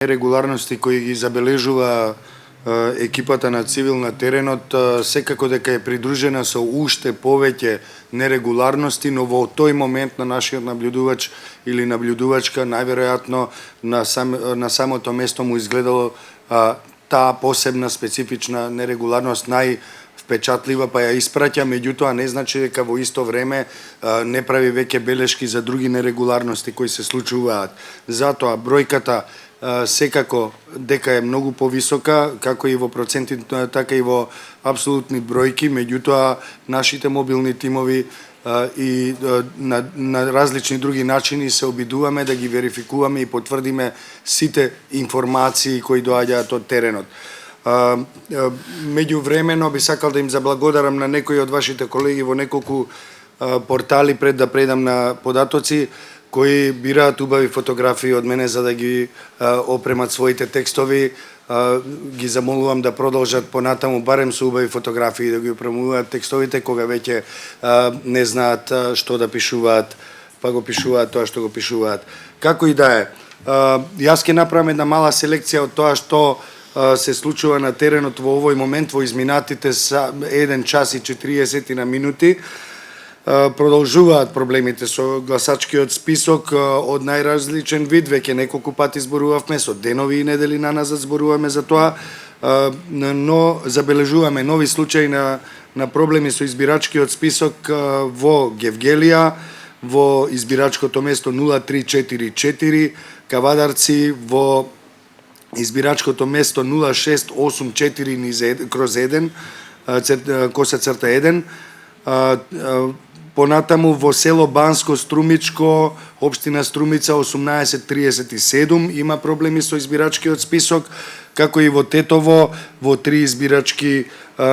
нерегуларности кои ги забележува екипата на цивил на теренот, секако дека е придружена со уште повеќе нерегуларности, но во тој момент на нашиот наблюдувач или наблюдувачка најверојатно на самото место му изгледало таа посебна специфична нерегуларност впечатлива, па ја испраќа, меѓутоа не значи дека во исто време не прави веќе белешки за други нерегуларности кои се случуваат. Затоа бројката секако дека е многу повисока, како и во проценти, така и во апсолутни бројки, меѓутоа нашите мобилни тимови и на различни други начини се обидуваме да ги верификуваме и потврдиме сите информации кои доаѓаат од теренот. Меѓувремено би сакал да им заблагодарам на некои од вашите колеги во неколку портали пред да предам на податоци, кои бираат убави фотографии од мене за да ги опремат своите текстови. Ги замолувам да продолжат понатаму барем со убави фотографии да ги опремуваат текстовите кога веќе не знаат што да пишуваат, па го пишуваат тоа што го пишуваат. Како и да е, јас ќе направам една мала селекција од тоа што се случува на теренот во овој момент во изминатите 1 час и 40 минути. Продолжуваат проблемите со гласачкиот список од најразличен вид, веќе неколку пати зборувавме, со денови и недели наназад зборуваме за тоа, но забележуваме нови случаи на проблеми со избирачкиот список во Гевгелија, во избирачкото место 0344, Кавадарци, во избирачкото место 0684/1 _1, понатаму во село Банско Струмичко, општина Струмица 1837 има проблеми со избирачкиот список, како и во Тетово во 3 избирачки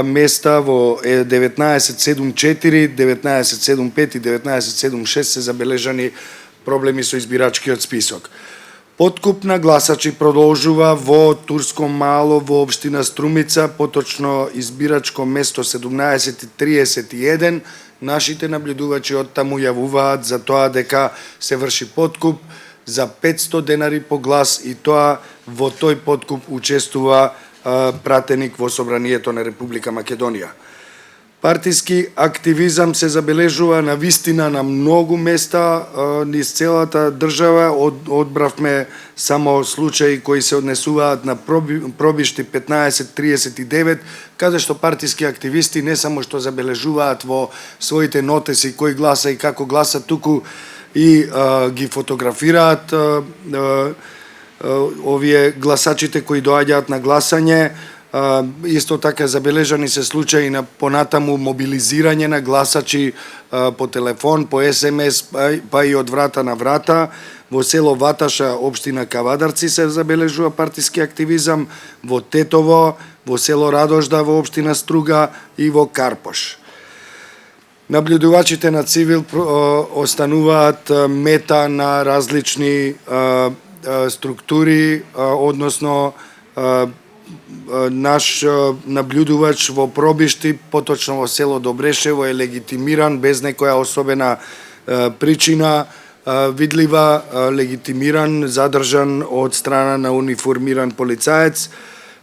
места во 1974, 1975 и 1976 се забележани проблеми со избирачкиот список. Подкуп на гласачи продолжува во Турско Мало во општина Струмица, поточно избирачко место 1731. Нашите наблюдувачи од таму јавуваат за тоа дека се врши подкуп за 500 денари по глас и тоа во тој подкуп учествува пратеник во Собранието на Република Македонија. Партиски активизам се забележува на вистина на многу места низ целата држава. Одбравме само случаи кои се однесуваат на пробишти 1539, каде што партиски активисти не само што забележуваат во своите нотеси кој гласа и како гласа, туку и ги фотографираат овие гласачите кои доаѓаат на гласање. Исто така забележани се случаи на понатаму мобилизирање на гласачи по телефон, по СМС, па и од врата на врата. Во село Ваташа, општина Кавадарци се забележува партиски активизам, во Тетово, во село Радожда, во општина Струга и во Карпош. Наблюдувачите на цивил остануваат мета на различни структури, односно наш наблюдувач во пробишти, поточно во село Добрешево, е легитимиран без некоја особена причина, видлива, легитимиран, задржан од страна на униформиран полицаец.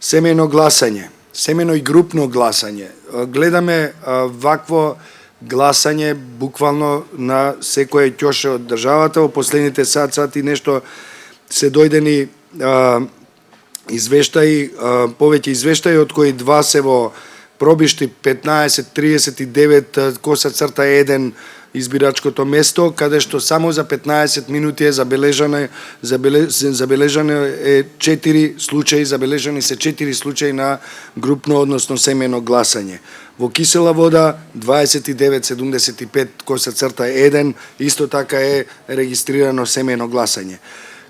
Семејно гласање, семејно и групно гласање. Гледаме вакво гласање буквално на секој ќоше од државата. Во последните сати нешто се дојдени извештаи, повеќе извештаи, од кои 2 се во пробишти 1539 _1 избирачкото место, каде што само за 15 минути е забележано 4 случаи, забележани се 4 случаи на групно, односно семејно гласање. Во Кисела Вода 2975 _1 исто така е регистрирано семејно гласање.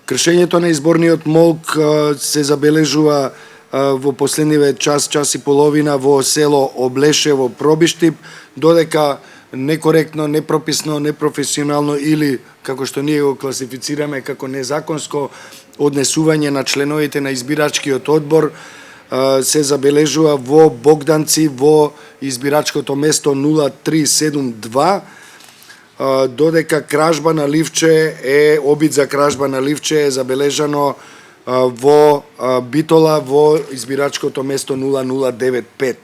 Кршењето на изборниот молк се забележува во последниве час и половина во село Облешево, Пробиштип, додека некоректно, непрописно, непрофесионално или, како што ние го класифицираме како незаконско однесување на членовите на избирачкиот одбор се забележува во Богданци, во избирачкото место 0372, додека кражба на ливче обид за кражба на ливче е забележано во Битола во избирачкото место 0095.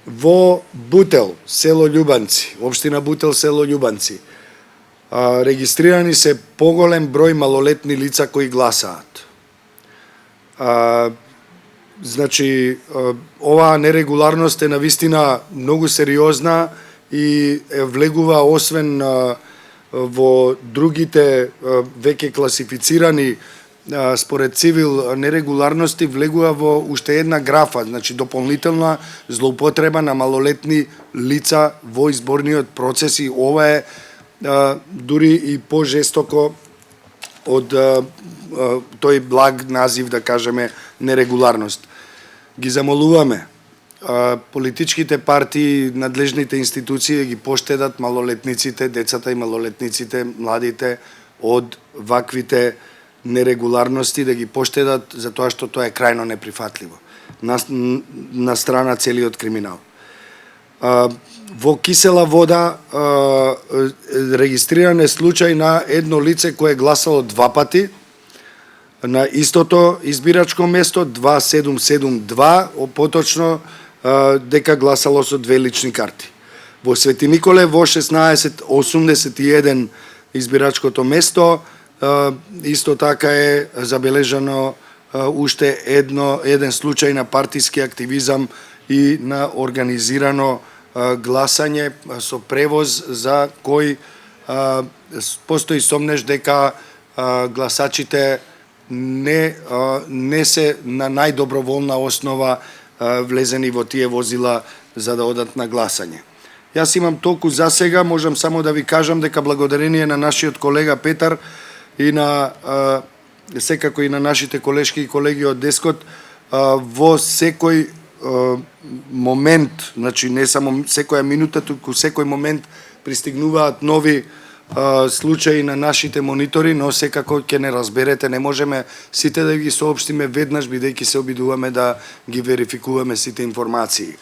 Во Бутел, село Љубанци, општина Бутел, село Љубанци, регистрирани се поголем број малолетни лица кои гласаат. Значи, оваа нерегуларност е навистина многу сериозна и влегува освен во другите веќе класифицирани според цивил нерегуларности, влегува во уште една графа, значи дополнителна злоупотреба на малолетни лица во изборниот процес, и ова е дури и пожестоко од тој благ назив, да кажеме, нерегуларност. Ги замолуваме политичките партии, надлежните институции да ги поштедат малолетниците, децата и малолетниците, младите од ваквите нерегуларности, да ги поштедат, затоа што тоа е крајно неприфатливо на страна целиот криминал. Во Кисела Вода регистриран е случај на едно лице кое гласало 2 пати на истото избирачко место, 2772, поточно дека гласало со 2 лични карти. Во Свети Николе во 1681 избирачкото место исто така е забележано уште еден случај на партиски активизам и на организирано гласање со превоз за кој постои сомнеш дека гласачите не се на најдоброволна основа влезени во тие возила за да одат на гласање. Јас имам толку за сега, можам само да ви кажам дека благодарение на нашиот колега Петар и на секако и на нашите колешки и колеги од Дескот, во секој момент, значи не само секоја минута, туку секој момент пристигнуваат нови случаи на нашите монитори, но секако ќе не разберете, не можеме сите да ги соопштиме веднаш, бидејќи се обидуваме да ги верификуваме сите информации.